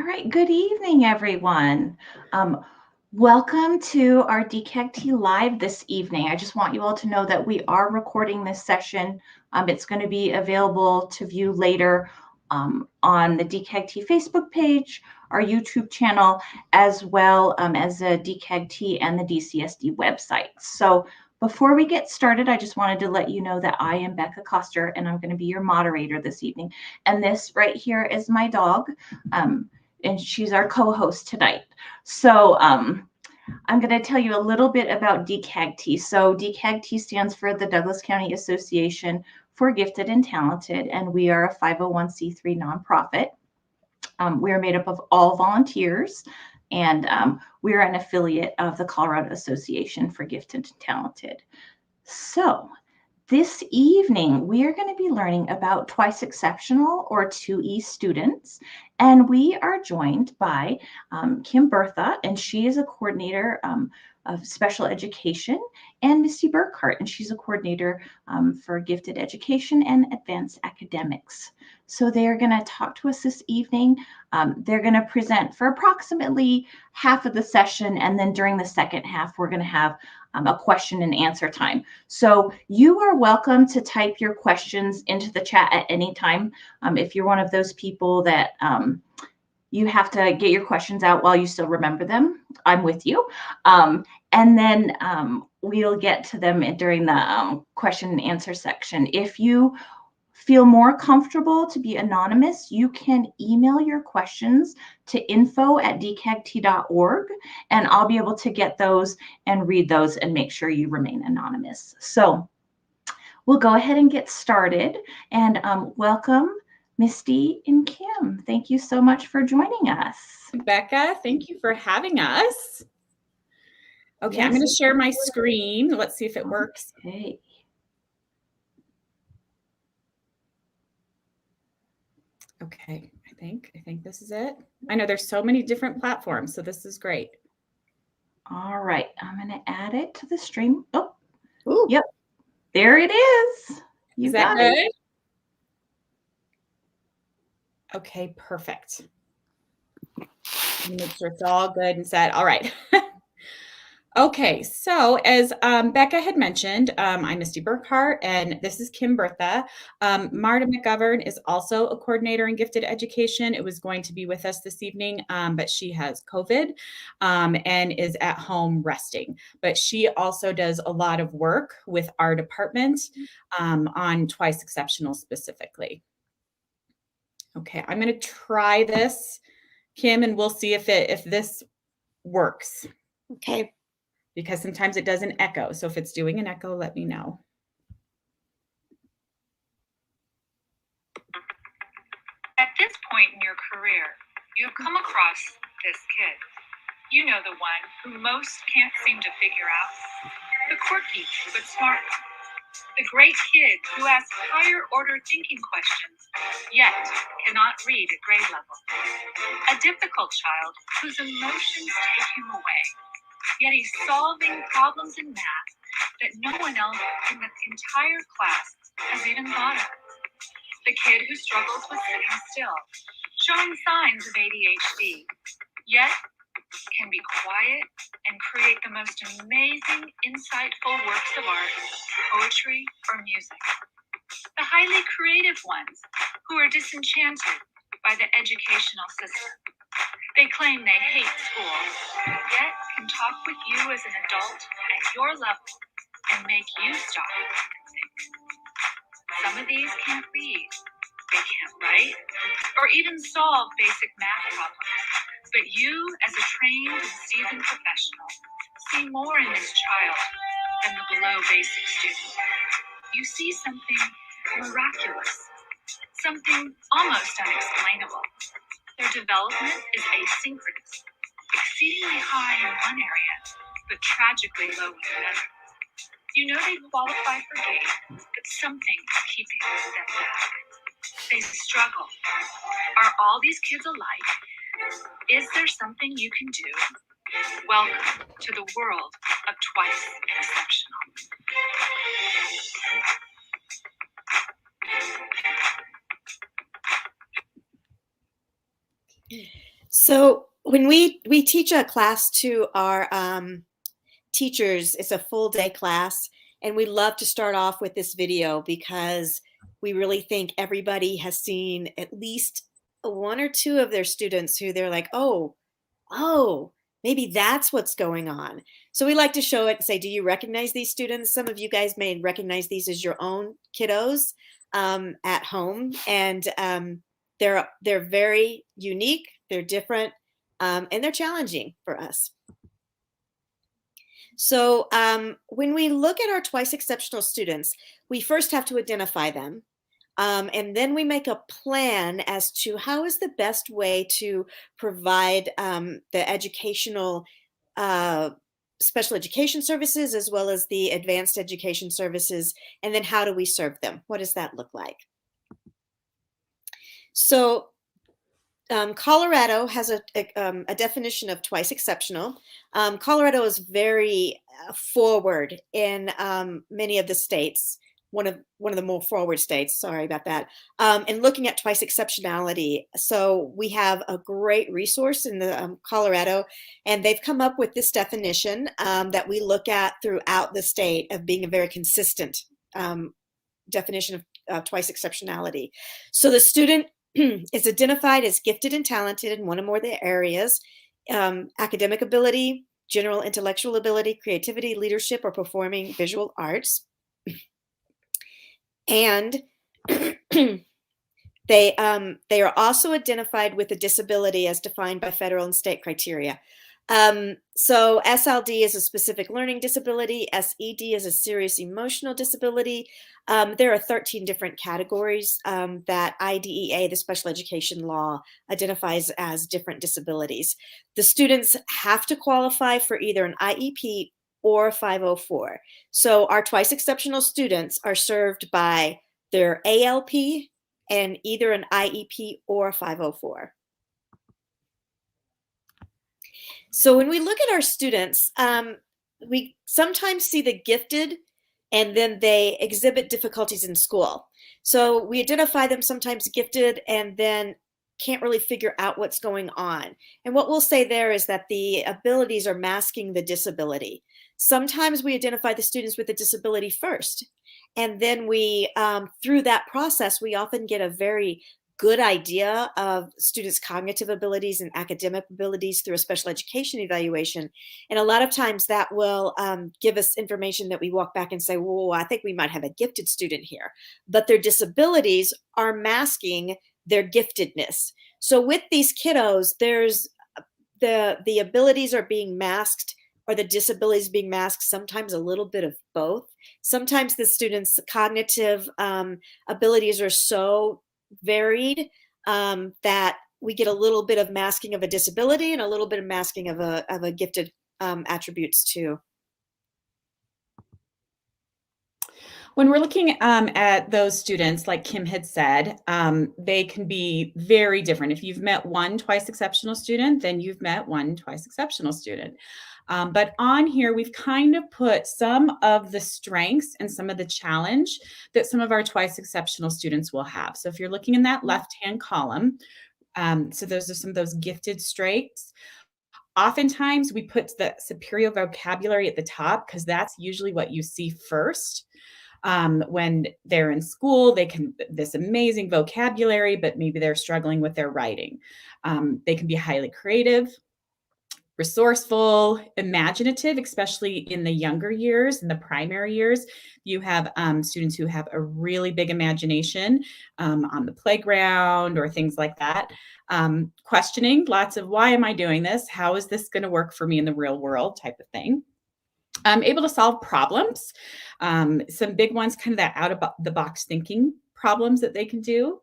right, good evening, everyone. Welcome to our DCAGT Live this evening. I just want you all to know that we are recording this session. It's going to be available to view later on the DCAGT Facebook page, our YouTube channel, as well as the DCAGT and the DCSD website. So before we get started, I just wanted to let you know that I am Becca Coster and I'm going to be your moderator this evening. And this right here is my dog, and she's our co-host tonight. So I'm going to tell you a little bit about DCAGT. So DCAGT stands for the Douglas County Association for Gifted and Talented, and we are a 501c3 nonprofit. We are made up of all volunteers, and we are an affiliate of the Colorado Association for Gifted and Talented. So this evening, we are going to be learning about TwiceExceptional or 2E students, and we are joined by Bertha, and she is a coordinator of special education, and Misty Burkhart, and she's a coordinator for gifted education and advanced academics. So they are going to talk to us this evening. They're going to present for approximately half of the session, and then during the second half, we're going to have a question and answer time. So you are welcome to type your questions into the chat at any time. If you're one of those people that you have to get your questions out while you still remember them, I'm with you. And then we'll get to them during the question and answer section. If you feel more comfortable to be anonymous, you can email your questions to info@dcagt.org, and I'll be able to get those and read those and make sure you remain anonymous. So we'll go ahead and get started, and welcome Misty and Kim. Thank you so much for joining us. Becca, thank you for having us. Okay, yes. I'm going to share my screen. Let's see if it works. Okay. Okay, I think this is it. I know there's so many different platforms, so this is great. All right, I'm going to add it to the stream. Oh, ooh. Yep, there it is. You got it. Okay, perfect. Make sure it's all good and set. All right. Okay, so as Becca had mentioned, I'm Misty Burkhart, and this is Bertha. Marta McGovern is also a coordinator in gifted education. It was going to be with us this evening, but she has COVID and is at home resting. But she also does a lot of work with our department on TwiceExceptional specifically. Okay, I'm going to try this, Kim, and we'll see if this works. Okay. Because sometimes it doesn't echo. So if it's doing an echo, let me know. At this point in your career, you've come across this kid. You know, the one who most can't seem to figure out. The quirky but smart one. The great kid who asks higher order thinking questions, yet cannot read at grade level. A difficult child whose emotions take him away. Yet he's solving problems in math that no one else in the entire class has even thought of. The kid who struggles with sitting still, showing signs of ADHD, yet can be quiet and create the most amazing, insightful works of art, poetry, or music. The highly creative ones who are disenchanted by the educational system. They claim they hate school, yet can talk with you as an adult at your level and make you stop and think. Some of these can't read, they can't write, or even solve basic math problems. But you, as a trained and seasoned professional, see more in this child than the below basic student. You see something miraculous, something almost unexplainable. Their development is asynchronous, exceedingly high in one area, but tragically low in another. You know they qualify for GATE, but something is keeping them back. They struggle. Are all these kids alike? Is there something you can do? Welcome to the world of TwiceExceptional. So when we teach a class to our teachers, it's a full day class, and we love to start off with this video because we really think everybody has seen at least one or two of their students who they're like, oh, maybe that's what's going on. So we like to show it and say, do you recognize these students? Some of you guys may recognize these as your own kiddos at home, and they're very unique, they're different, and they're challenging for us. So when we look at our TwiceExceptional students, we first have to identify them. And then we make a plan as to how is the best way to provide the educational special education services as well as the advanced education services. And then how do we serve them? What does that look like? So Colorado has a definition of twice exceptional. Colorado is very forward in many of the states. One of the more forward states, sorry about that, and looking at twice exceptionality. So we have a great resource in the Colorado, and they've come up with this definition that we look at throughout the state of being a very consistent definition of twice exceptionality. So the student is identified as gifted and talented in one or more of the areas, academic ability, general intellectual ability, creativity, leadership, or performing visual arts. And they are also identified with a disability as defined by federal and state criteria. So SLD is a specific learning disability. SED is a serious emotional disability. There are 13 different categories that IDEA, the special education law, identifies as different disabilities. The students have to qualify for either an IEP or 504. So our twice exceptional students are served by their ALP and either an IEP or 504. So when we look at our students, we sometimes see the gifted and then they exhibit difficulties in school. So we identify them sometimes gifted and then can't really figure out what's going on. And what we'll say there is that the abilities are masking the disability. Sometimes we identify the students with a disability first. And then we, through that process, we often get a very good idea of students' cognitive abilities and academic abilities through a special education evaluation. And a lot of times that will give us information that we walk back and say, whoa, I think we might have a gifted student here. But their disabilities are masking their giftedness. So with these kiddos, there's the abilities are being masked or the disabilities being masked, sometimes a little bit of both. Sometimes the students' cognitive abilities are so varied that we get a little bit of masking of a disability and a little bit of masking of a gifted attributes too. When we're looking at those students, like Kim had said, they can be very different. If you've met one twice exceptional student, then you've met one twice exceptional student. But on here, we've kind of put some of the strengths and some of the challenge that some of our twice exceptional students will have. So if you're looking in that left-hand column, so those are some of those gifted strengths. Oftentimes we put the superior vocabulary at the top because that's usually what you see first. When they're in school, they can this amazing vocabulary, but maybe they're struggling with their writing. They can be highly creative, resourceful, imaginative, especially in the younger years, in the primary years. You have students who have a really big imagination on the playground or things like that. Questioning, lots of why am I doing this? How is this going to work for me in the real world type of thing. Able to solve problems. Some big ones, kind of that out of the box thinking problems that they can do.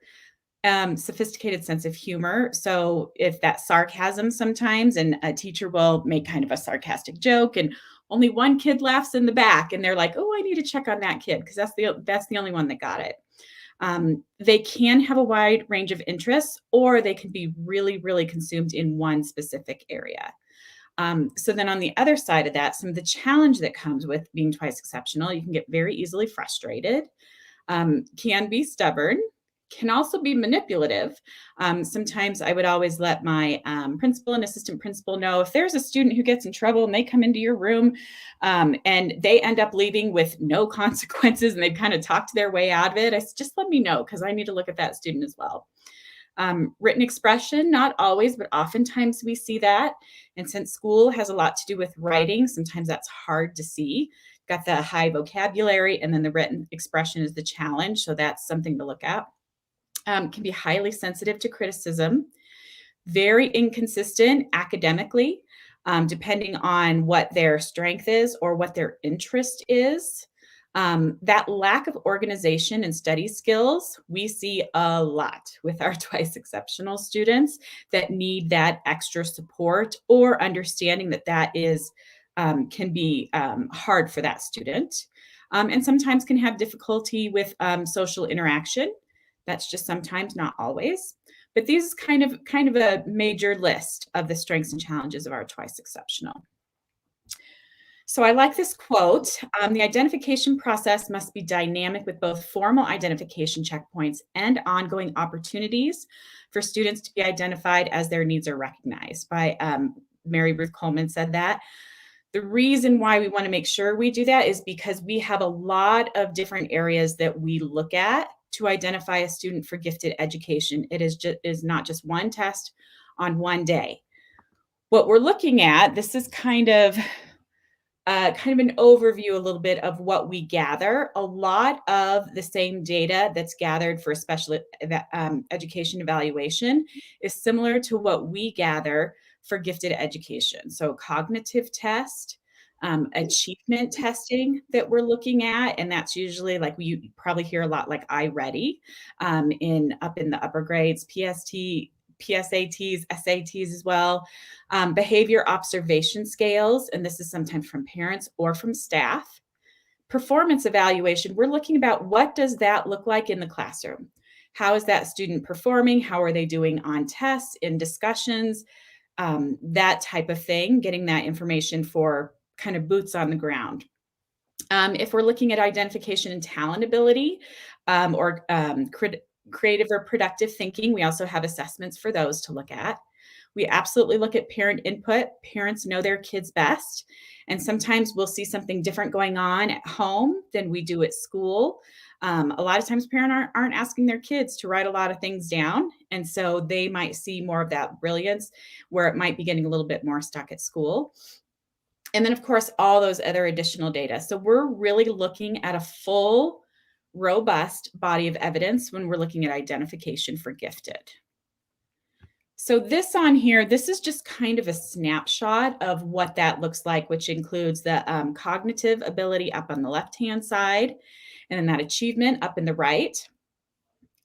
Sophisticated sense of humor. So if that sarcasm sometimes, and a teacher will make kind of a sarcastic joke and only one kid laughs in the back and they're like, oh, I need to check on that kid because that's the only one that got it. They can have a wide range of interests, or they can be really, really consumed in one specific area. So then on the other side of that, some of the challenge that comes with being twice exceptional, you can get very easily frustrated, can be stubborn, can also be manipulative. Sometimes I would always let my principal and assistant principal know if there's a student who gets in trouble and they come into your room and they end up leaving with no consequences and they kind of talked their way out of it, I said, just let me know because I need to look at that student as well. Written expression, not always, but oftentimes we see that. And since school has a lot to do with writing, sometimes that's hard to see. Got the high vocabulary, and then the written expression is the challenge. So that's something to look at. Can be highly sensitive to criticism, very inconsistent academically, depending on what their strength is or what their interest is. That lack of organization and study skills, we see a lot with our TwiceExceptional students that need that extra support or understanding that that is can be hard for that student, and sometimes can have difficulty with social interaction. That's just sometimes, not always. But these is kind of a major list of the strengths and challenges of our TwiceExceptional. So I like this quote, the identification process must be dynamic with both formal identification checkpoints and ongoing opportunities for students to be identified as their needs are recognized. By Mary Ruth Coleman said that. The reason why we want to make sure we do that is because we have a lot of different areas that we look at to identify a student for gifted education. It is not just one test on one day. What we're looking at, this is kind of an overview a little bit of what we gather. A lot of the same data that's gathered for special education evaluation is similar to what we gather for gifted education. So cognitive test, achievement testing that we're looking at, and that's usually like you probably hear a lot like iReady up in the upper grades, PSATs, SATs as well, behavior observation scales, and this is sometimes from parents or from staff. Performance evaluation, we're looking about what does that look like in the classroom? How is that student performing? How are they doing on tests, in discussions, that type of thing, getting that information for kind of boots on the ground. If we're looking at identification and talent ability or creative or productive thinking, we also have assessments for those to look at. We absolutely look at parent input. Parents know their kids best. And sometimes we'll see something different going on at home than we do at school. A lot of times parents aren't asking their kids to write a lot of things down. And so they might see more of that brilliance where it might be getting a little bit more stuck at school. And then, of course, all those other additional data. So we're really looking at a full, robust body of evidence when we're looking at identification for gifted. So this on here, this is just kind of a snapshot of what that looks like, which includes the cognitive ability up on the left-hand side, and then that achievement up in the right,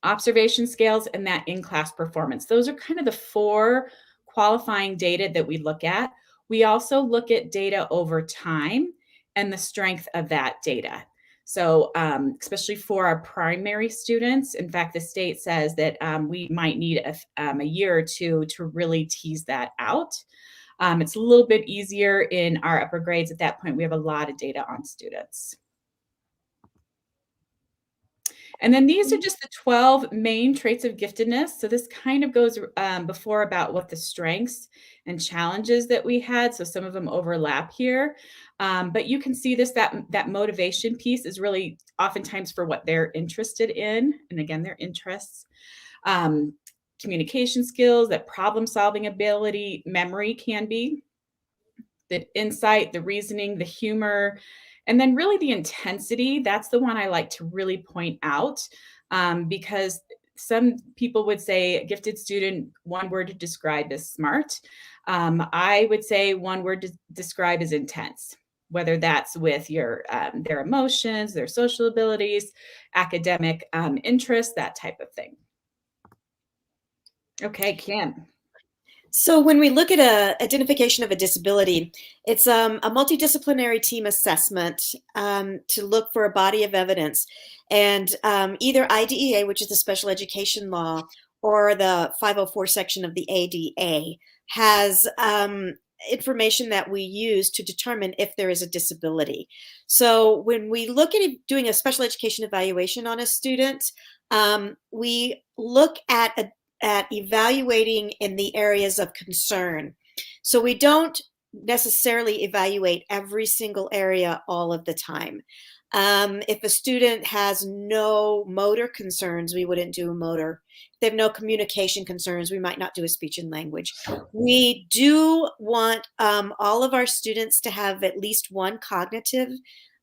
observation scales, and that in-class performance. Those are kind of the 4 qualifying data that we look at. We also look at data over time and the strength of that data. So especially for our primary students, in fact, the state says that we might need a year or 2 to really tease that out. It's a little bit easier in our upper grades. At that point, we have a lot of data on students. And then these are just the 12 main traits of giftedness. So this kind of goes before about what the strengths and challenges that we had. So some of them overlap here. But you can see this, that motivation piece is really oftentimes for what they're interested in. And again, their interests. Communication skills, that problem-solving ability, memory can be. The insight, the reasoning, the humor, and then really the intensity. That's the one I like to really point out because some people would say a gifted student, one word to describe is smart. I would say one word to describe is intense, whether that's with their emotions, their social abilities, academic interests, that type of thing. Okay, Kim. So when we look at identification of a disability, it's a multidisciplinary team assessment to look for a body of evidence. And either IDEA, which is the special education law, or the 504 section of the ADA has information that we use to determine if there is a disability. So when we look at doing a special education evaluation on a student, We look at evaluating in the areas of concern. So we don't necessarily evaluate every single area all of the time. If a student has no motor concerns, we wouldn't do a motor. If they have no communication concerns, we might not do a speech and language. We do want all of our students to have at least one cognitive,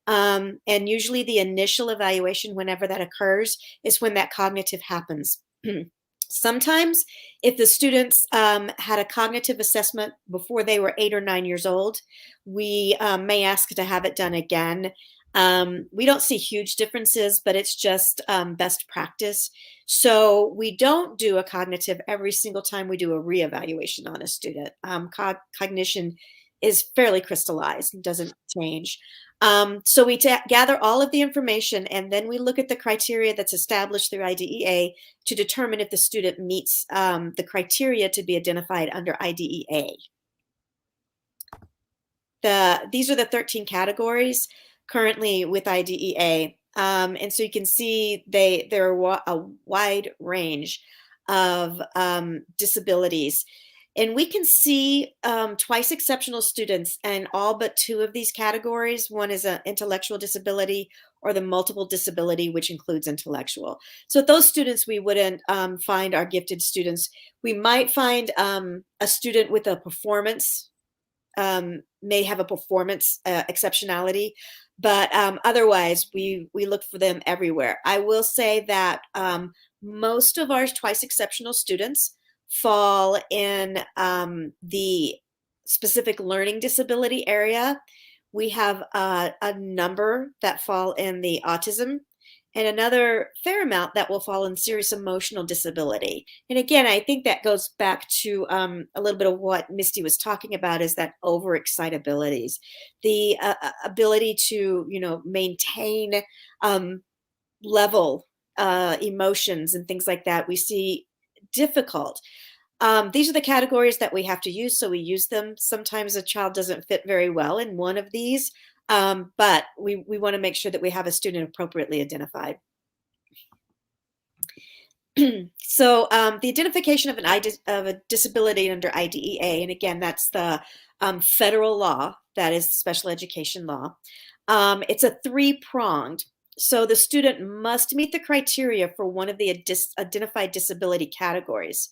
and usually the initial evaluation, whenever that occurs, is when that cognitive happens. Sometimes if the students had a cognitive assessment before they were 8 or 9 years old, we may ask to have it done again. We don't see huge differences, but it's just best practice. So we don't do a cognitive every single time we do a reevaluation on a student. Cognition is fairly crystallized and doesn't change. So we gather all of the information, and then we look at the criteria that's established through IDEA to determine if the student meets the criteria to be identified under IDEA. These are the 13 categories currently with IDEA. And so you can see there are a wide range of disabilities. And we can see twice exceptional students in all but 2 of these categories. One is an intellectual disability or the multiple disability, which includes intellectual. So those students we wouldn't find are gifted students. We might find a student with a performance, may have a performance exceptionality, but otherwise we look for them everywhere. I will say that most of our twice exceptional students fall in the specific learning disability area. We have a number that fall in the autism, and another fair amount that will fall in serious emotional disability. And again, I think that goes back to a little bit of what Misty was talking about, is that overexcitabilities, the ability to, maintain level emotions and things like that. We see difficult. These are the categories that we have to use, so we use them. Sometimes a child doesn't fit very well in one of these, but we want to make sure that we have a student appropriately identified. So the identification of a disability under IDEA, and again, that's the federal law, that is special education law. It's a 3-pronged. So the student must meet the criteria for one of the identified disability categories.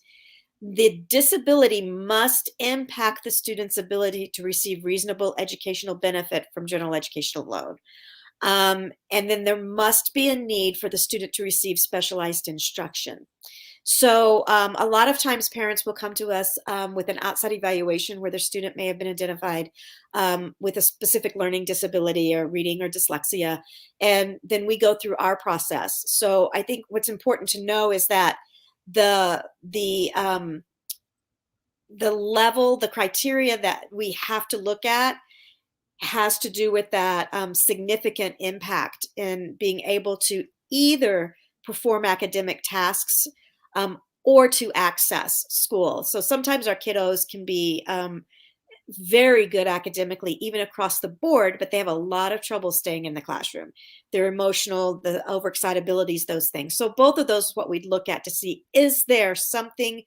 The disability must impact the student's ability to receive reasonable educational benefit from general educational loan. And then there must be a need for the student to receive specialized instruction. So a lot of times parents will come to us with an outside evaluation where their student may have been identified with a specific learning disability or reading or dyslexia, and then we go through our process. So I think what's important to know is that the level, the criteria that we have to look at has to do with that significant impact in being able to either perform academic tasks or to access school. So sometimes our kiddos can be very good academically, even across the board, but they have a lot of trouble staying in the classroom. They're emotional, the overexcitabilities, those things. So both of those is what we'd look at to see, is there something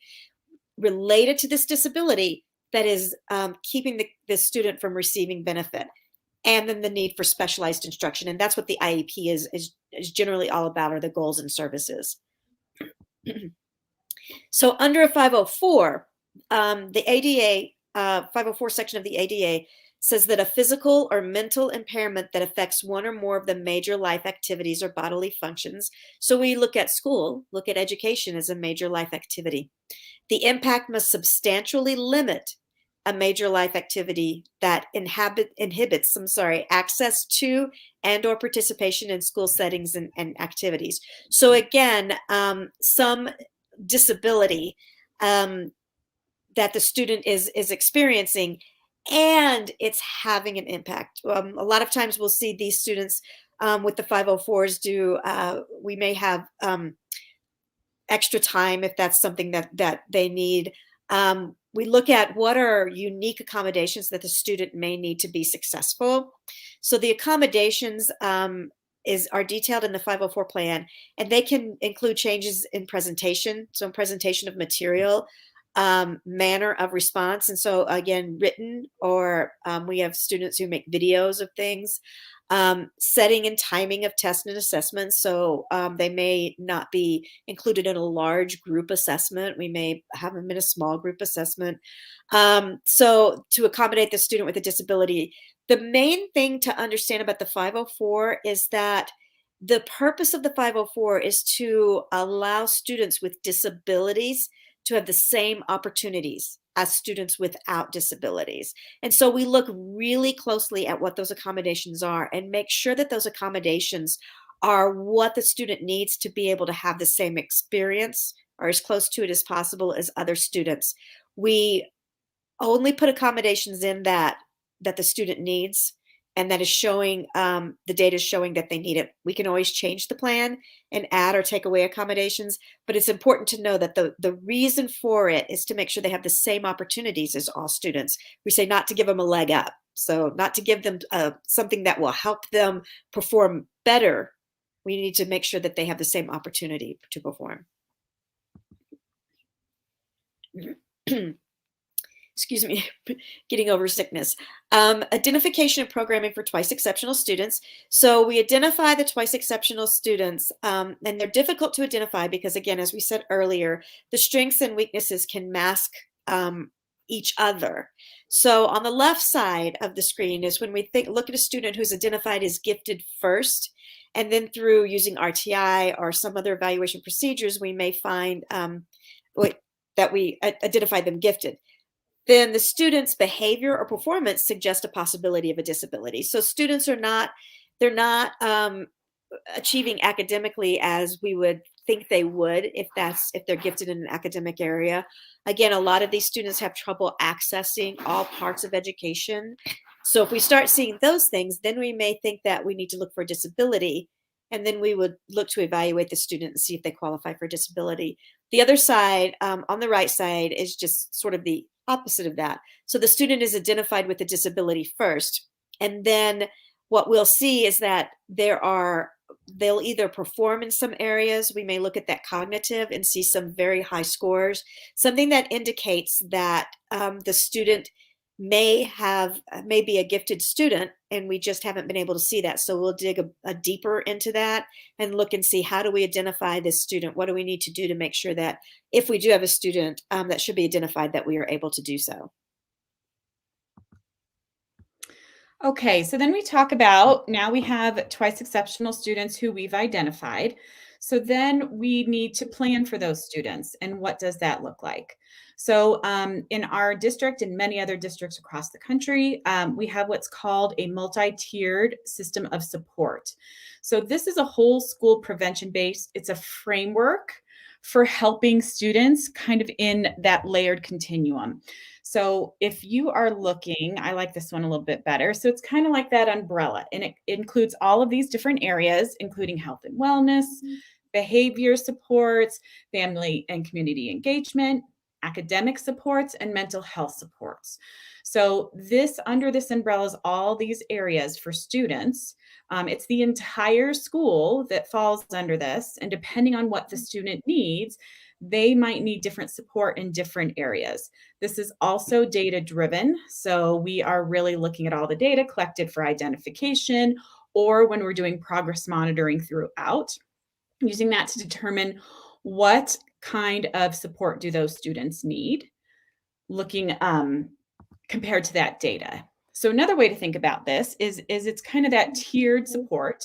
related to this disability that is keeping the student from receiving benefit, and then the need for specialized instruction. And that's what the IEP is generally all about, are the goals and services. So under a 504, the ADA, 504 section of the ADA says that a physical or mental impairment that affects one or more of the major life activities or bodily functions. So we look at school, look at education as a major life activity. The impact must substantially limit a major life activity that inhibits access to and or participation in school settings and activities. So again, some disability that the student is experiencing, and it's having an impact. A lot of times we'll see these students with the 504s we may have extra time if that's something that they need. We look at what are unique accommodations that the student may need to be successful. So the accommodations are detailed in the 504 plan, and they can include changes in presentation. So in presentation of material, manner of response. And so again, written, or we have students who make videos of things, setting and timing of tests and assessments. So they may not be included in a large group assessment. We may have them in a small group assessment. So to accommodate the student with a disability, the main thing to understand about the 504 is that the purpose of the 504 is to allow students with disabilities to have the same opportunities as students without disabilities. And so we look really closely at what those accommodations are and make sure that those accommodations are what the student needs to be able to have the same experience, or as close to it as possible, as other students. We only put accommodations in that the student needs, and that is showing, the data is showing that they need it. We can always change the plan and add or take away accommodations, but it's important to know that the reason for it is to make sure they have the same opportunities as all students. We say not to give them a leg up, so not to give them something that will help them perform better. We need to make sure that they have the same opportunity to perform. Excuse me, getting over sickness. Identification and programming for TwiceExceptional students. So we identify the TwiceExceptional students, and they're difficult to identify because, again, as we said earlier, the strengths and weaknesses can mask each other. So on the left side of the screen is when we look at a student who's identified as gifted first, and then through using RTI or some other evaluation procedures, we may find that we identify them gifted. Then the student's behavior or performance suggests a possibility of a disability. So students are not, they're not achieving academically as we would think they would if they're gifted in an academic area. Again, a lot of these students have trouble accessing all parts of education. So if we start seeing those things, then we may think that we need to look for a disability, and then we would look to evaluate the student and see if they qualify for disability. The other side, on the right side, is just sort of the opposite of that. So the student is identified with the disability first, and then what we'll see is that they'll either perform in some areas. We may look at that cognitive and see some very high scores, something that indicates that the student may be a gifted student, and we just haven't been able to see that. So we'll dig a deeper into that and look and see, how do we identify this student? What do we need to do to make sure that if we do have a student that should be identified, that we are able to do so? Okay, so then we talk about, now we have TwiceExceptional students who we've identified. So then we need to plan for those students. And what does that look like? So in our district and many other districts across the country, we have what's called a multi-tiered system of support. So this is a whole school prevention based, it's a framework for helping students kind of in that layered continuum. So if you are looking, I like this one a little bit better. So it's kind of like that umbrella, and it includes all of these different areas, including health and wellness, behavior supports, family and community engagement, academic supports, and mental health supports. So under this umbrella is all these areas for students. It's the entire school that falls under this, and depending on what the student needs, they might need different support in different areas. This is also data driven. So we are really looking at all the data collected for identification, or when we're doing progress monitoring throughout, using that to determine what kind of support do those students need, looking compared to that data. So another way to think about this is it's kind of that tiered support.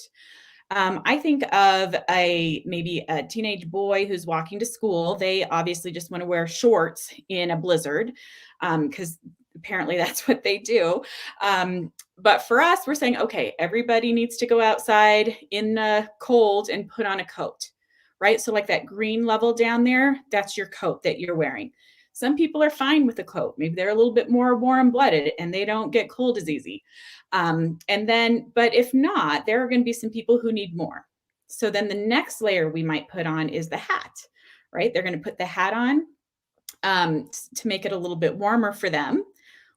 I think of maybe a teenage boy who's walking to school. They obviously just want to wear shorts in a blizzard because apparently that's what they do. But for us, we're saying, okay, everybody needs to go outside in the cold and put on a coat, right? So like that green level down there, that's your coat that you're wearing. Some people are fine with a coat. Maybe they're a little bit more warm-blooded and they don't get cold as easy. But if not, there are going to be some people who need more. So then the next layer we might put on is the hat, right? They're going to put the hat on to make it a little bit warmer for them.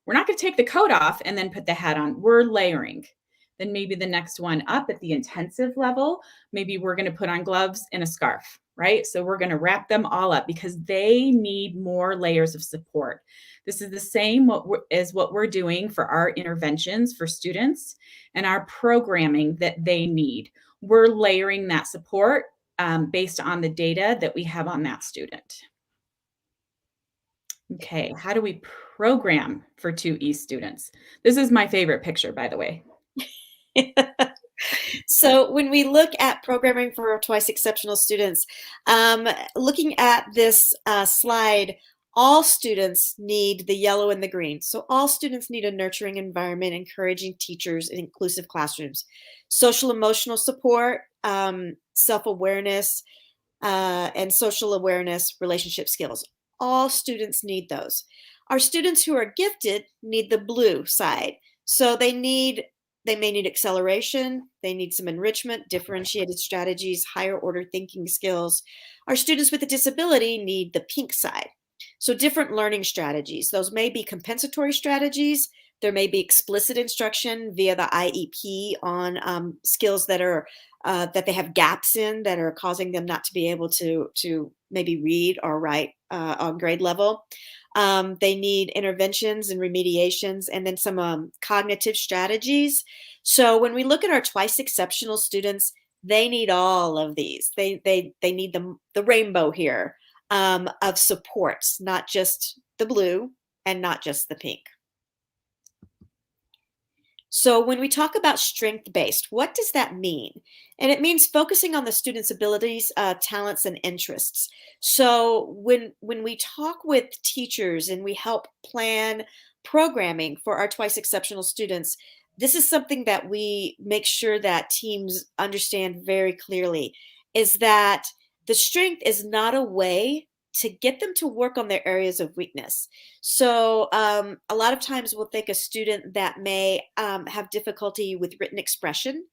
We're not going to take the coat off and then put the hat on. We're layering. Then maybe the next one up at the intensive level, maybe we're going to put on gloves and a scarf, right? So we're going to wrap them all up because they need more layers of support. This is the same as what we're doing for our interventions for students and our programming that they need. We're layering that support based on the data that we have on that student. Okay, how do we program for 2E students? This is my favorite picture, by the way. So when we look at programming for our TwiceExceptional students, looking at this slide, all students need the yellow and the green. So all students need a nurturing environment, encouraging teachers, and inclusive classrooms. Social emotional support, self-awareness, and social awareness, relationship skills. All students need those. Our students who are gifted need the blue side. So they may need acceleration, they need some enrichment, differentiated strategies, higher order thinking skills. Our students with a disability need the pink side. So different learning strategies. Those may be compensatory strategies. There may be explicit instruction via the IEP on skills that are that they have gaps in that are causing them not to be able to maybe read or write on grade level. They need interventions and remediations, and then some cognitive strategies. So when we look at our TwiceExceptional students, they need all of these. They need the rainbow here of supports, not just the blue and not just the pink. So when we talk about strength-based, what does that mean? And it means focusing on the student's abilities, talents, and interests. So when we talk with teachers and we help plan programming for our TwiceExceptional students, this is something that we make sure that teams understand very clearly, is that the strength is not a way to get them to work on their areas of weakness. So a lot of times we'll take a student that may have difficulty with written expression.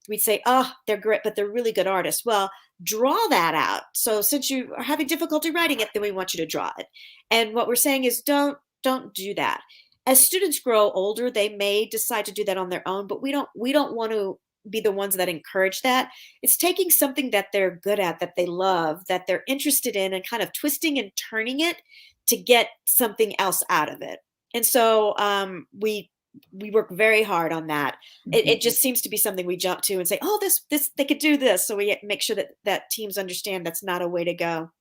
We'd say, oh, they're great, but they're really good artists. Well, draw that out. So since you are having difficulty writing it, then we want you to draw it. And what we're saying is don't do that. As students grow older, they may decide to do that on their own, but we don't want to be the ones that encourage that. It's taking something that they're good at, that they love, that they're interested in, and kind of twisting and turning it to get something else out of it. And so we work very hard on that. It just seems to be something we jump to and say, oh, this they could do this. So we make sure that teams understand that's not a way to go.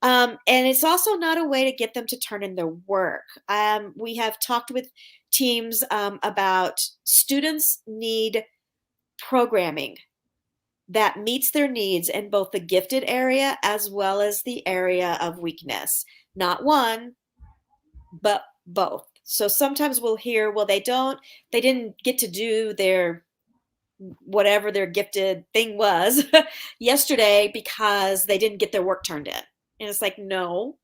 And it's also not a way to get them to turn in their work. We have talked with teams about students need programming that meets their needs in both the gifted area as well as the area of weakness. Not one, but both. So sometimes we'll hear, well, they didn't get to do their whatever their gifted thing was yesterday because they didn't get their work turned in. And it's like, no,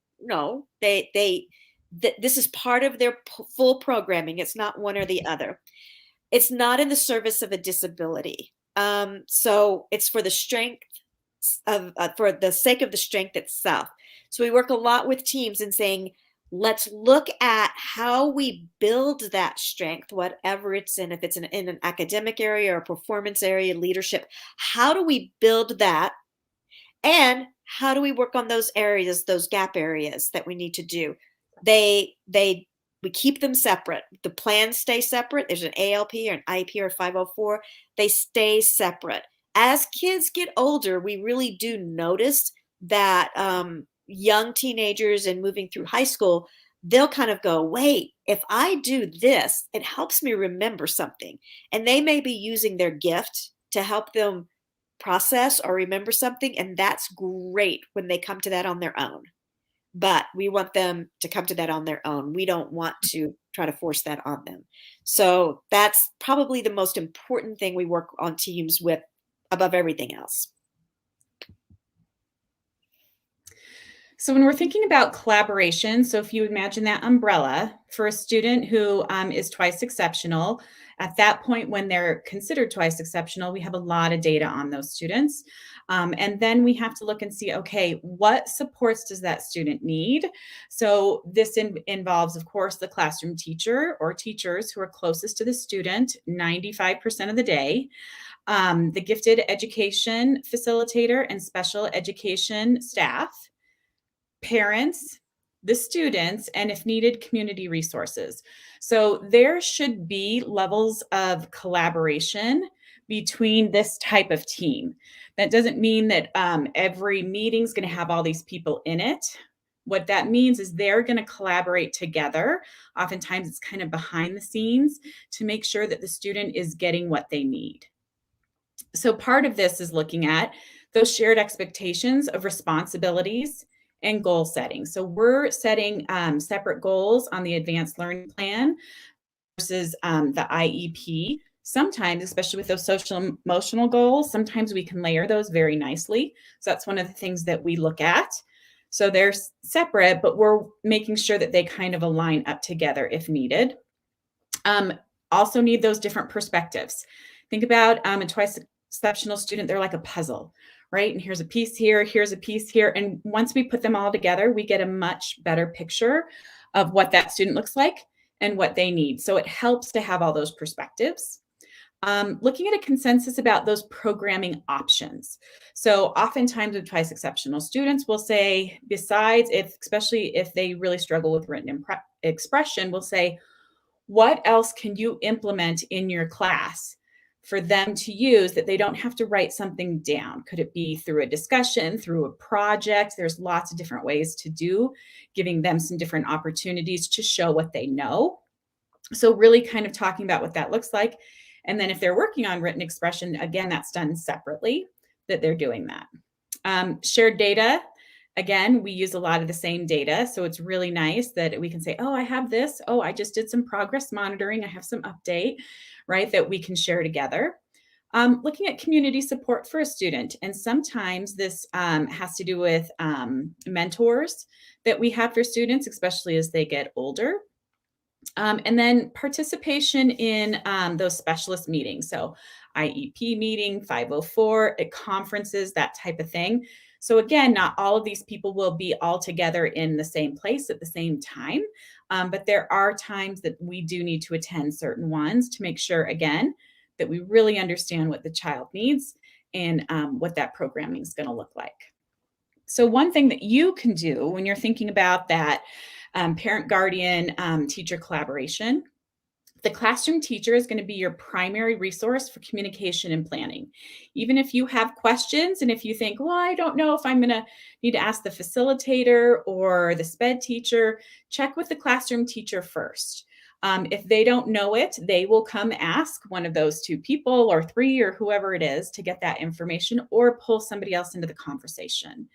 this is part of their full programming. It's not one or the other. It's not in the service of a disability. So it's for the strength for the sake of the strength itself. So we work a lot with teams in saying, let's look at how we build that strength, whatever it's in, if it's in an academic area or performance area, leadership, how do we build that? And how do we work on those areas, those gap areas that we need to do? We keep them separate. The plans stay separate. There's an ALP or an IEP or 504. They stay separate. As kids get older, we really do notice that young teenagers and moving through high school, they'll kind of go, wait, if I do this, it helps me remember something. And they may be using their gift to help them process or remember something. And that's great when they come to that on their own. But we want them to come to that on their own. We don't want to try to force that on them. So that's probably the most important thing we work on teams with above everything else. So when we're thinking about collaboration, so if you imagine that umbrella for a student who is twice exceptional, At that point, when they're considered twice exceptional, we have a lot of data on those students. And then we have to look and see, okay, what supports does that student need? So this involves, of course, the classroom teacher or teachers who are closest to the student 95% of the day, the gifted education facilitator and special education staff, parents, the students, and if needed, community resources. So there should be levels of collaboration between this type of team. That doesn't mean that every meeting is going to have all these people in it. What that means is they're going to collaborate together. Oftentimes it's kind of behind the scenes to make sure that the student is getting what they need. So part of this is looking at those shared expectations of responsibilities and goal setting. So we're setting separate goals on the advanced learning plan versus the IEP. Sometimes, especially with those social emotional goals, sometimes we can layer those very nicely. So that's one of the things that we look at. So they're separate, but we're making sure that they kind of align up together if needed. Also need those different perspectives. Think about a twice exceptional student, they're like a puzzle, right? And here's a piece here, here's a piece here. And once we put them all together, we get a much better picture of what that student looks like and what they need. So it helps to have all those perspectives. Looking at a consensus about those programming options. So oftentimes with twice exceptional students, we'll say, besides especially if they really struggle with written expression, we'll say, what else can you implement in your class for them to use that they don't have to write something down? Could it be through a discussion, through a project? There's lots of different ways to do, giving them some different opportunities to show what they know. So really kind of talking about what that looks like. And then if they're working on written expression, again, that's done separately, that they're doing that. Shared data. Again, we use a lot of the same data. So it's really nice that we can say, oh, I have this. Oh, I just did some progress monitoring. I have some update, right, that we can share together. Looking at community support for a student. And sometimes this has to do with mentors that we have for students, especially as they get older. And then participation in those specialist meetings. So IEP meeting, 504, at conferences, that type of thing. So again, not all of these people will be all together in the same place at the same time, but there are times that we do need to attend certain ones to make sure, again, that we really understand what the child needs and what that programming is going to look like. So one thing that you can do when you're thinking about that parent-guardian teacher collaboration, the classroom teacher is going to be your primary resource for communication and planning. Even if you have questions and if you think, well, I don't know if I'm going to need to ask the facilitator or the SPED teacher, check with the classroom teacher first. If they don't know it, they will come ask one of those two people or three or whoever it is to get that information or pull somebody else into the conversation.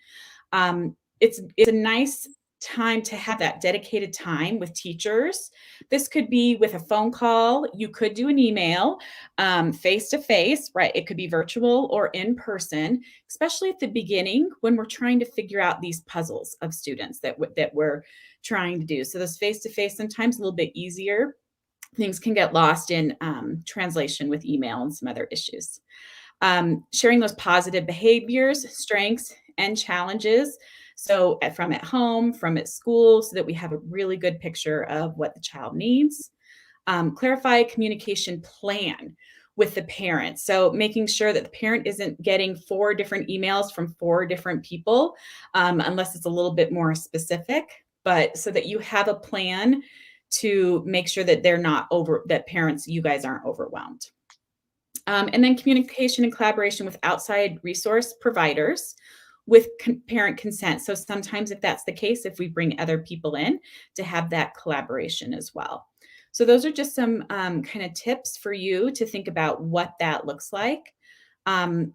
It's a nice time to have that dedicated time with teachers. This could be with a phone call. You could do an email, face-to-face, right? It could be virtual or in person, especially at the beginning when we're trying to figure out these puzzles of students that we're trying to do. So this face-to-face sometimes a little bit easier. Things can get lost in translation with email and some other issues. Sharing those positive behaviors, strengths, and challenges. So from at home, from at school, so that we have a really good picture of what the child needs. Clarify a communication plan with the parent. So making sure that the parent isn't getting 4 different emails from 4 different people, unless it's a little bit more specific, but so that you have a plan to make sure that that parents, you guys aren't overwhelmed. And then communication and collaboration with outside resource providers with parent consent. So sometimes if that's the case, if we bring other people in to have that collaboration as well. So those are just some kind of tips for you to think about what that looks like.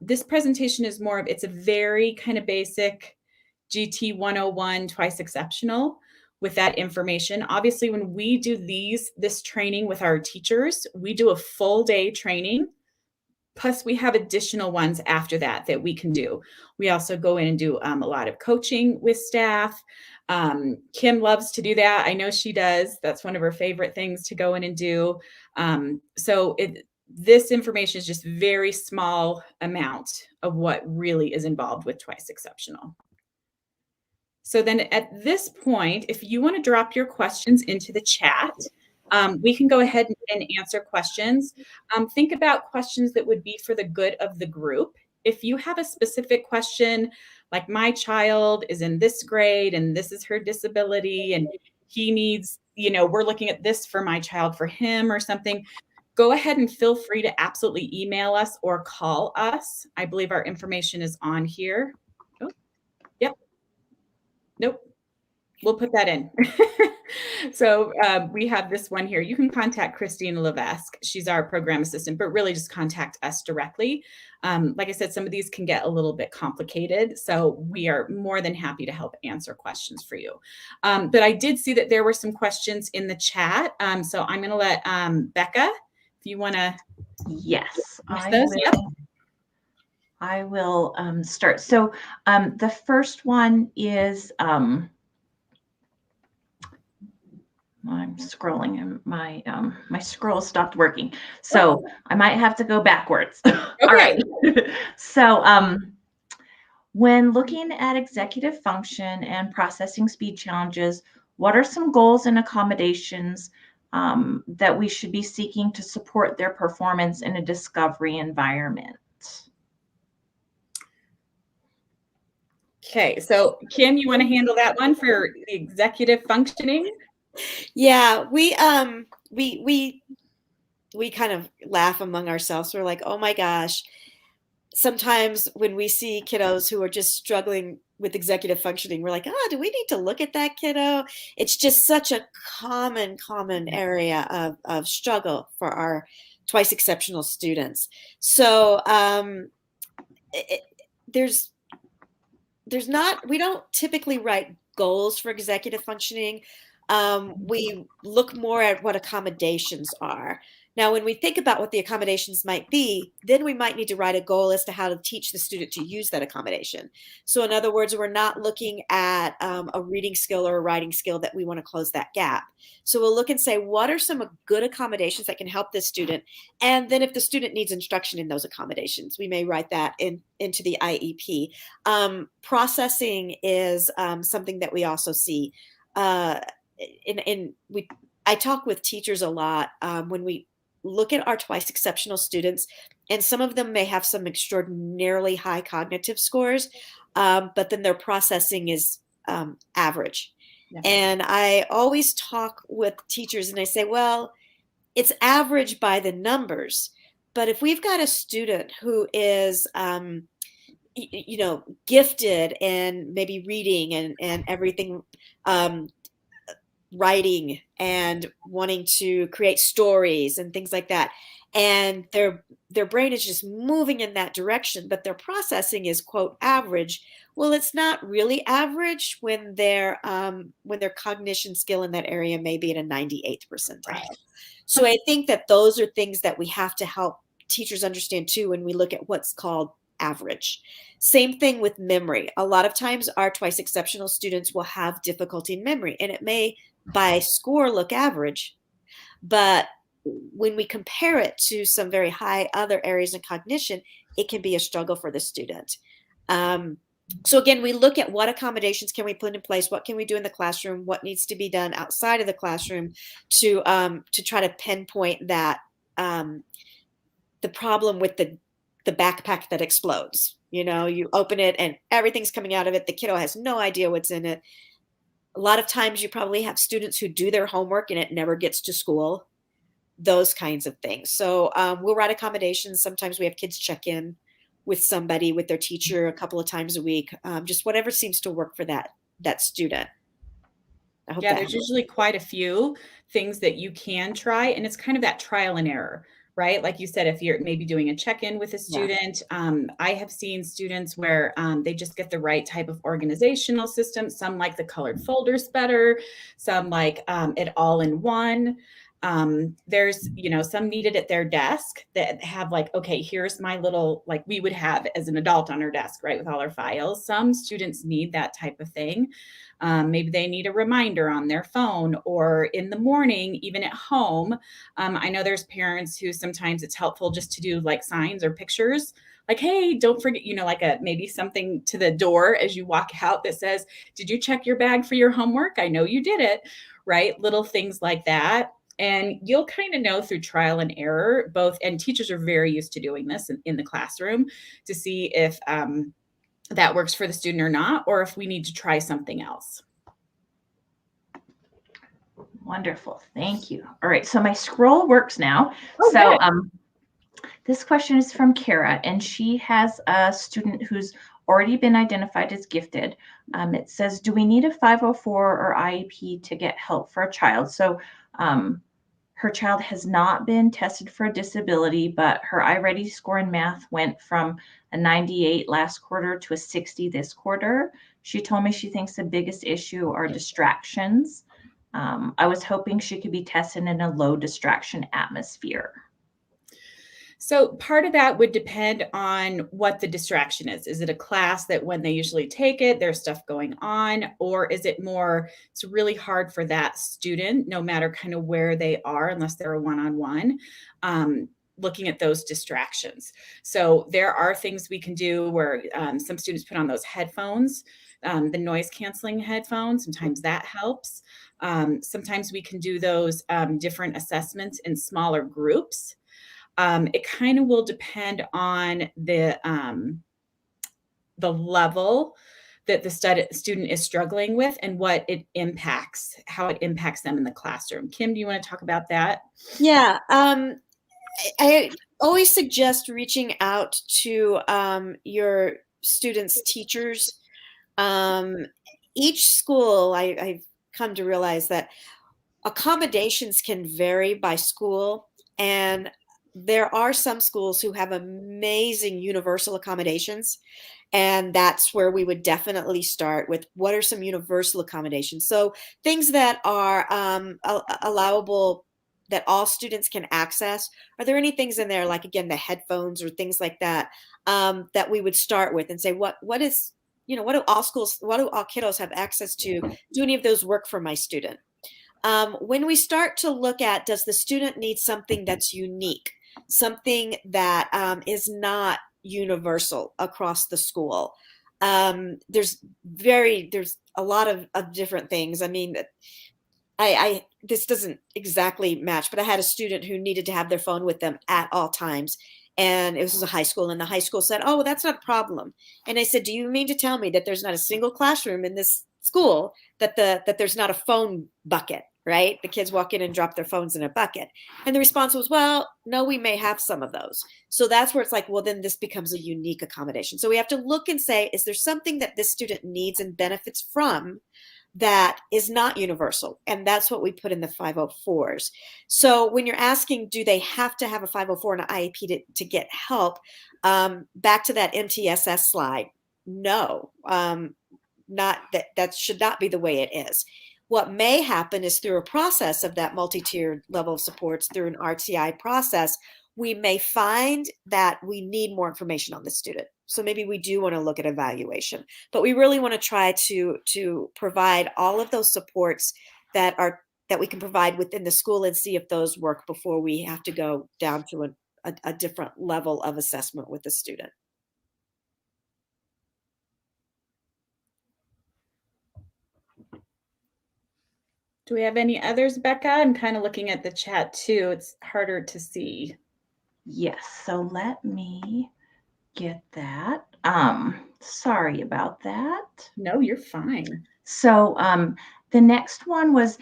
This presentation is it's a very kind of basic GT 101 twice exceptional with that information. Obviously, when we do this training with our teachers, we do a full day training Plus, we have additional ones after that that we can do. We also go in and do a lot of coaching with staff. Kim loves to do that. I know she does. That's one of her favorite things to go in and do. This information is just very small amount of what really is involved with Twice Exceptional. So then at this point, if you want to drop your questions into the chat, we can go ahead and answer questions. Think about questions that would be for the good of the group. If you have a specific question, like my child is in this grade and this is her disability and he needs, we're looking at this for my child, for him or something, go ahead and feel free to absolutely email us or call us. I believe our information is on here. Oh, yep. Nope. We'll put that in. So we have this one here. You can contact Christina Levesque. She's our program assistant, but really just contact us directly. Like I said, some of these can get a little bit complicated. So we are more than happy to help answer questions for you. But I did see that there were some questions in the chat. So I'm going to let Becca, if you want to. Yes, I will start. So the first one is, I'm scrolling and my scroll stopped working. So I might have to go backwards. Okay. All right. So when looking at executive function and processing speed challenges, what are some goals and accommodations that we should be seeking to support their performance in a discovery environment? Okay, so Kim, you want to handle that one for the executive functioning? Yeah, we kind of laugh among ourselves. We're like, oh my gosh. Sometimes when we see kiddos who are just struggling with executive functioning, we're like, do we need to look at that kiddo? It's just such a common we of struggle for our Twice Exceptional students. So we don't typically write goals for executive functioning. We look more at what accommodations are. Now, when we think about what the accommodations might be, then we might need to write a goal as to how to teach the student to use that accommodation. So in other words, we're not looking at a reading skill or a writing skill that we want to close that gap. So we'll look and say, what are some good accommodations that can help this student? And then if the student needs instruction in those accommodations, we may write that into the IEP. Processing is something that we also see. I talk with teachers a lot when we look at our Twice Exceptional students, and some of them may have some extraordinarily high cognitive scores, but then their processing is average. Yeah. And I always talk with teachers and I say, well, it's average by the numbers, but if we've got a student who is gifted in maybe reading and everything, writing and wanting to create stories and things like that, and their brain is just moving in that direction, but their processing is quote average. Well, it's not really average when their cognition skill in that area may be at a 98th percentile. Right. So I think that those are things that we have to help teachers understand too when we look at what's called average. Same thing with memory. A lot of times our Twice Exceptional students will have difficulty in memory, and it may by score look average, but when we compare it to some very high other areas in cognition, it can be a struggle for the student. So again, we look at what accommodations can we put in place, what can we do in the classroom, what needs to be done outside of the classroom to try to pinpoint that the problem with the backpack that explodes. You open it and everything's coming out of it. The kiddo has no idea what's in it. A lot of times you probably have students who do their homework and it never gets to school, those kinds of things. So we'll write accommodations. Sometimes we have kids check in with somebody, with their teacher a couple of times a week, just whatever seems to work for that student. There's usually quite a few things that you can try, and it's kind of that trial and error. Right? Like you said, if you're maybe doing a check-in with a student, I have seen students where they just get the right type of organizational system. Some like the colored folders better. Some like it all in one. There's, some needed at their desk that have like, okay, here's my little, like we would have as an adult on our desk, right, with all our files. Some students need that type of thing. Maybe they need a reminder on their phone, or in the morning, even at home. I know there's parents who sometimes it's helpful just to do like signs or pictures, like, hey, don't forget, like maybe something to the door as you walk out that says, did you check your bag for your homework? I know you did it, right? Little things like that. And you'll kind of know through trial and error, both, and teachers are very used to doing this in the classroom, to see if that works for the student or not, or if we need to try something else. Wonderful. Thank you. All right. So my scroll works now. Oh, so good. This question is from Kara, and she has a student who's already been identified as gifted. It says, do we need a 504 or IEP to get help for a child? So her child has not been tested for a disability, but her iReady score in math went from a 98 last quarter to a 60 this quarter. She told me she thinks the biggest issue are distractions. I was hoping she could be tested in a low distraction atmosphere. So part of that would depend on what the distraction is. Is it a class that when they usually take it, there's stuff going on? Or is it more, it's really hard for that student, no matter kind of where they are, unless they're a one-on-one, looking at those distractions. So there are things we can do where some students put on those headphones, the noise canceling headphones. Sometimes that helps. Sometimes we can do those different assessments in smaller groups. It kind of will depend on the level that the student is struggling with and what it impacts, how it impacts them in the classroom. Kim, do you want to talk about that? Yeah. I always suggest reaching out to your students' teachers. Each school, I've come to realize that accommodations can vary by school, and there are some schools who have amazing universal accommodations, and that's where we would definitely start with what are some universal accommodations. So things that are allowable, that all students can access. Are there any things in there, like, again, the headphones or things like that, that we would start with and say, what is, what do all schools, what do all kiddos have access to? Do any of those work for my student? When we start to look at, does the student need something that's unique, something that is not universal across the school? There's a lot of different things. I mean, this doesn't exactly match, but I had a student who needed to have their phone with them at all times. And it was a high school, and the high school said, oh, that's not a problem. And I said, do you mean to tell me that there's not a single classroom in this school that there's not a phone bucket, right? The kids walk in and drop their phones in a bucket. And the response was, well, no, we may have some of those. So that's where it's like, well, then this becomes a unique accommodation. So we have to look and say, is there something that this student needs and benefits from that is not universal? And that's what we put in the 504s. So when you're asking, do they have to have a 504 and an IEP to get help? Back to that MTSS slide, no, not that should not be the way it is. What may happen is through a process of that multi-tiered level of supports, through an RTI process, we may find that we need more information on the student. So maybe we do want to look at evaluation, but we really want to try to provide all of those supports that we can provide within the school and see if those work before we have to go down to a different level of assessment with the student. Do we have any others, Becca? I'm kind of looking at the chat too. It's harder to see. Yes, so let me get that. Sorry about that. No, you're fine. So the next one was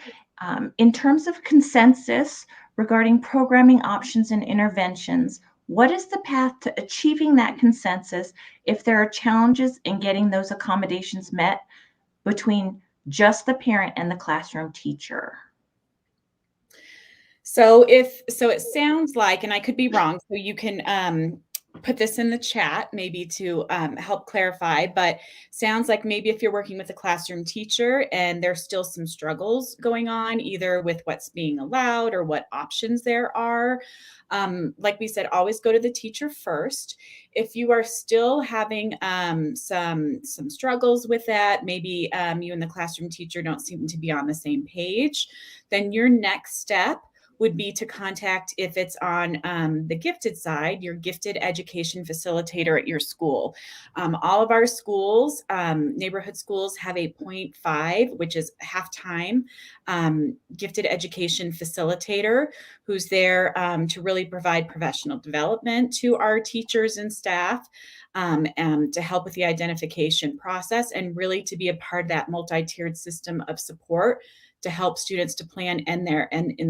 in terms of consensus regarding programming options and interventions, what is the path to achieving that consensus if there are challenges in getting those accommodations met between just the parent and the classroom teacher? So it sounds like, and I could be wrong, so you can put this in the chat maybe to help clarify, but sounds like maybe if you're working with a classroom teacher and there's still some struggles going on, either with what's being allowed or what options there are, like we said, always go to the teacher first. If you are still having some struggles with that, maybe you and the classroom teacher don't seem to be on the same page, then your next step would be to contact, if it's on the gifted side, your gifted education facilitator at your school. All of our schools, neighborhood schools, have a 0.5, which is half-time gifted education facilitator who's there to really provide professional development to our teachers and staff, to help with the identification process, and really to be a part of that multi-tiered system of support to help students to plan in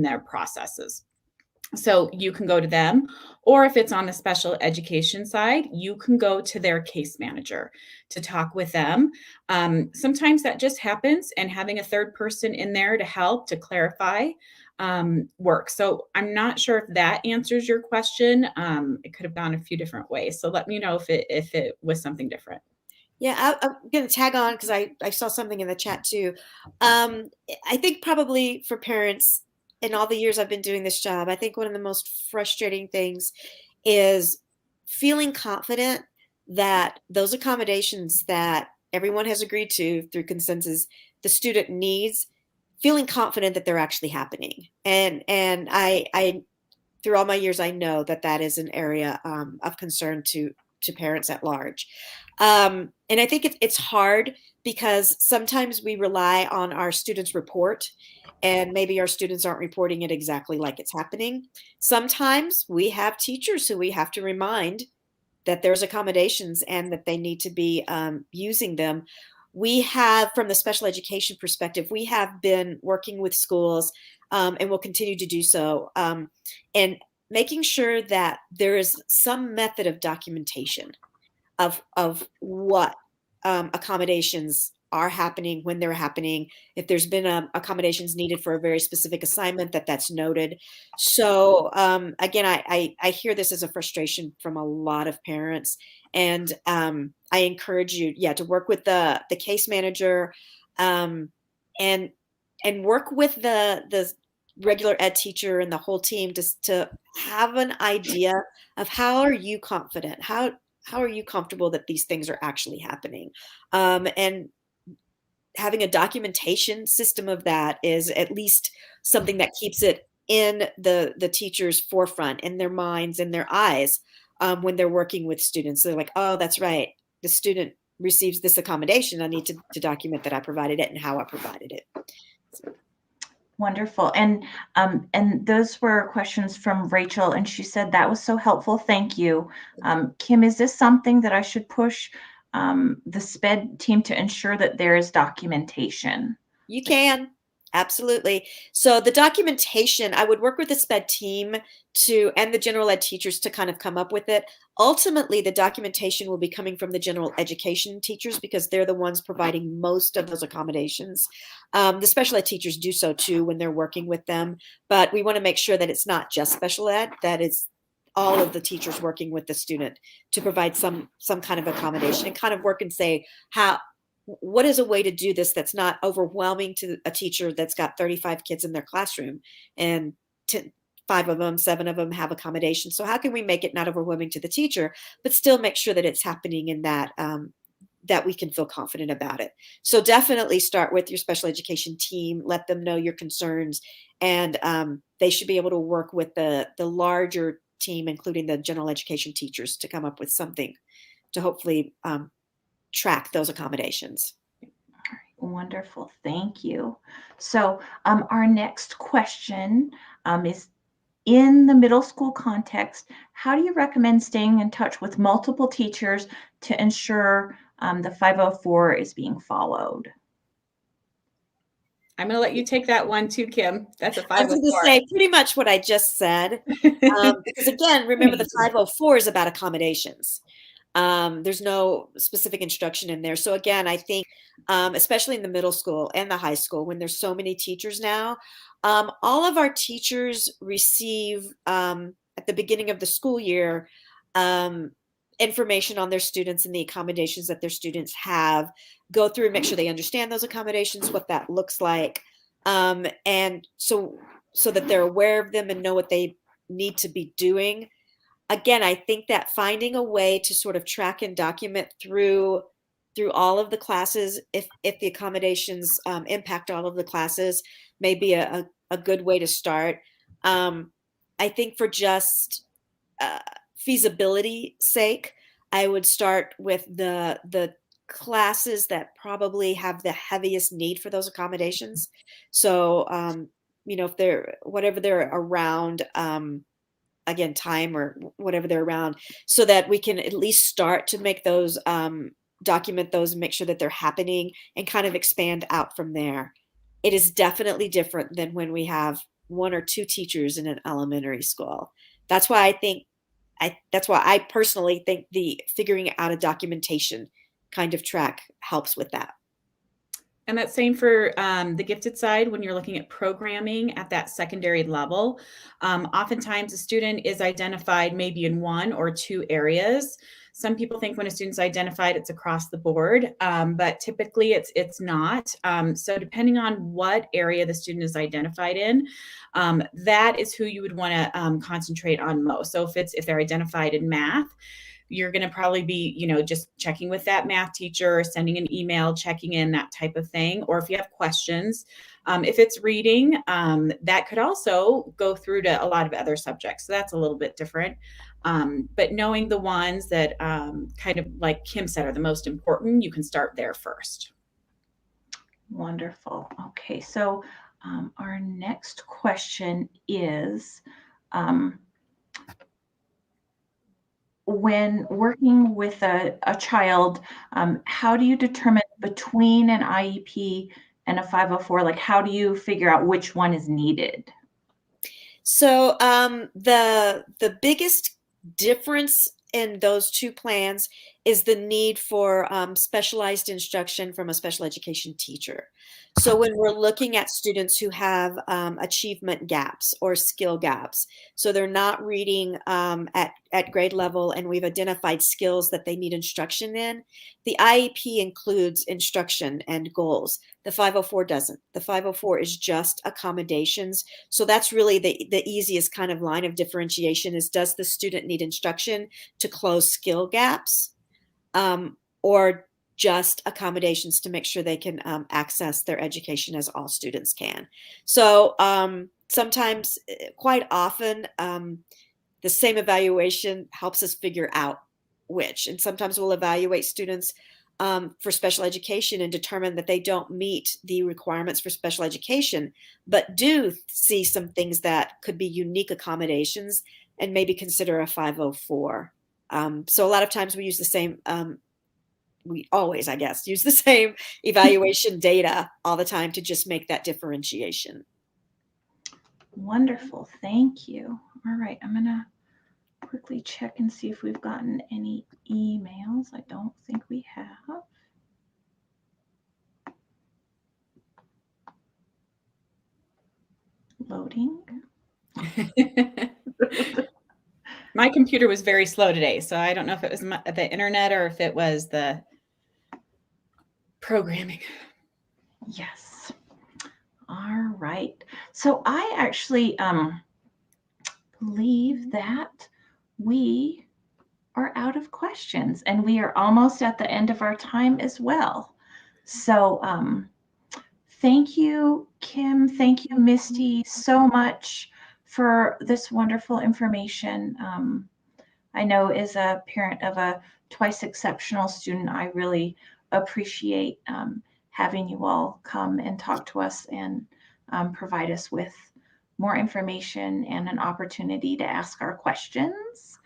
their processes. So you can go to them, or if it's on the special education side, you can go to their case manager to talk with them. Sometimes that just happens, and having a third person in there to help to clarify works. So I'm not sure if that answers your question. It could have gone a few different ways. So let me know if it was something different. Yeah, I'm going to tag on because I saw something in the chat too. I think probably for parents, in all the years I've been doing this job, I think one of the most frustrating things is feeling confident that those accommodations that everyone has agreed to through consensus, the student needs, feeling confident that they're actually happening. And I through all my years, I know that that is an area of concern to parents at large. And I think it's hard because sometimes we rely on our students' report, and maybe our students aren't reporting it exactly like it's happening. Sometimes we have teachers who we have to remind that there's accommodations and that they need to be using them. We have, from the special education perspective, we have been working with schools and will continue to do so, and making sure that there is some method of documentation of what accommodations are happening, when they're happening, if there's been accommodations needed for a very specific assignment, that's noted. So again, I hear this as a frustration from a lot of parents, and I encourage you, to work with the case manager, and work with the regular ed teacher and the whole team to have an idea of how are you confident, how are you comfortable that these things are actually happening, and having a documentation system of that is at least something that keeps it in the teacher's forefront, in their minds, in their eyes, when they're working with students. So they're like, oh, that's right, the student receives this accommodation, I need to document that I provided it and how I provided it. So. Wonderful. And those were questions from Rachel, and she said that was so helpful. Thank you. Kim, is this something that I should push the SPED team to ensure that there is documentation? You can. Absolutely. So the documentation, I would work with the SPED team and the general ed teachers to kind of come up with it. Ultimately, the documentation will be coming from the general education teachers because they're the ones providing most of those accommodations. The special ed teachers do so too when they're working with them, but we want to make sure that it's not just special ed, that it's all of the teachers working with the student to provide some kind of accommodation and kind of work and say, what is a way to do this that's not overwhelming to a teacher that's got 35 kids in their classroom and 5 of them, 7 of them have accommodation. So how can we make it not overwhelming to the teacher, but still make sure that it's happening in that that we can feel confident about it. So definitely start with your special education team, let them know your concerns, and they should be able to work with the larger team, including the general education teachers, to come up with something to hopefully track those accommodations. Wonderful. Thank you. So our next question is, in the middle school context, how do you recommend staying in touch with multiple teachers to ensure the 504 is being followed? I'm going to let you take that one too, Kim. That's a 504. I was going to say pretty much what I just said. Because again, remember the 504 is about accommodations. There's no specific instruction in there. So again, I think, especially in the middle school and the high school, when there's so many teachers now, all of our teachers receive at the beginning of the school year information on their students and the accommodations that their students have, go through and make sure they understand those accommodations, what that looks like, and so that they're aware of them and know what they need to be doing. Again, I think that finding a way to sort of track and document through all of the classes, if the accommodations impact all of the classes, may be a good way to start. I think for just feasibility sake, I would start with the classes that probably have the heaviest need for those accommodations. So, if whatever they're around, again, time or whatever they're around, so that we can at least start to make those, document those and make sure that they're happening and kind of expand out from there. It is definitely different than when we have 1 or 2 teachers in an elementary school. That's why I personally think the figuring out a documentation kind of track helps with that. And that's same for the gifted side when you're looking at programming at that secondary level. Oftentimes a student is identified maybe in 1 or 2 areas. Some people think when a student's identified, it's across the board, but typically it's not. So depending on what area the student is identified in, that is who you would want to concentrate on most. So if they're identified in math, you're going to probably be, just checking with that math teacher, sending an email, checking in, that type of thing. Or if you have questions, if it's reading, that could also go through to a lot of other subjects. So that's a little bit different. But knowing the ones that kind of like Kim said are the most important, you can start there first. Wonderful. Okay, so our next question is, when working with a child, how do you determine between an IEP and a 504? Like, how do you figure out which one is needed? So the biggest difference in those 2 plans is the need for specialized instruction from a special education teacher. So when we're looking at students who have achievement gaps or skill gaps, so they're not reading at grade level and we've identified skills that they need instruction in, the IEP includes instruction and goals. The 504 doesn't. The 504 is just accommodations. So that's really the easiest kind of line of differentiation is, does the student need instruction to close skill gaps, or just accommodations to make sure they can access their education as all students can. So sometimes, quite often, the same evaluation helps us figure out which. And sometimes we'll evaluate students for special education and determine that they don't meet the requirements for special education, but do see some things that could be unique accommodations and maybe consider a 504. So a lot of times we use the same, we always, I guess, use the same evaluation data all the time to just make that differentiation. Wonderful. Thank you. All right. I'm going to quickly check and see if we've gotten any emails. I don't think we have. Loading. My computer was very slow today, so I don't know if it was the internet or if it was the programming. Yes. All right. So I actually believe that we are out of questions and we are almost at the end of our time as well. So thank you, Kim. Thank you, Misty, so much for this wonderful information. I know as a parent of a TwiceExceptional student, I really appreciate having you all come and talk to us and provide us with more information and an opportunity to ask our questions.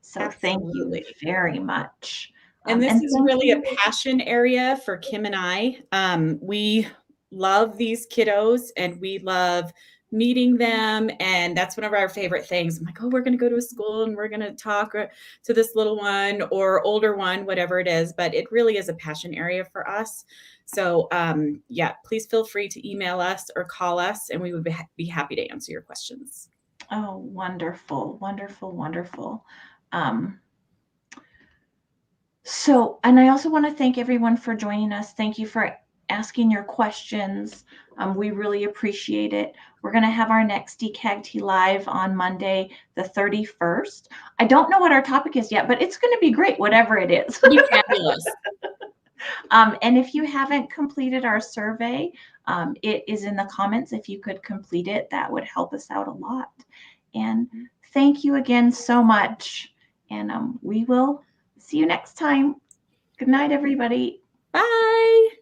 So Absolutely. Thank you very much. And this is really a passion area for Kim and I. We love these kiddos and we love meeting them. And that's one of our favorite things. I'm like, oh, we're going to go to a school and we're going to talk to this little one or older one, whatever it is. But it really is a passion area for us. So yeah, please feel free to email us or call us and we would be happy to answer your questions. Oh, wonderful, wonderful, wonderful. And I also want to thank everyone for joining us. Thank you for asking your questions. We really appreciate it. We're going to have our next DCAGT live on Monday, the 31st. I don't know what our topic is yet, but it's going to be great, whatever it is. It'll be fabulous. And if you haven't completed our survey, it is in the comments. If you could complete it, that would help us out a lot. And thank you again so much. And we will see you next time. Good night, everybody. Bye.